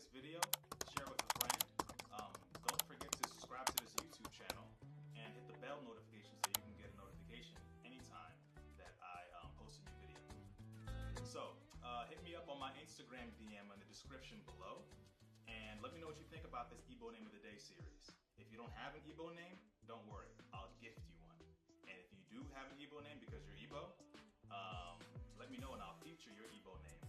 this video, share with a friend. Don't forget to subscribe to this YouTube channel and hit the bell notification so you can get a notification anytime that I post a new video. So hit me up on my Instagram DM in the description below and let me know what you think about this Igbo Name of the Day series. If you don't have an Igbo name, don't worry, I'll gift you one. And if you do have an Igbo name because you're Igbo, let me know and I'll feature your Igbo name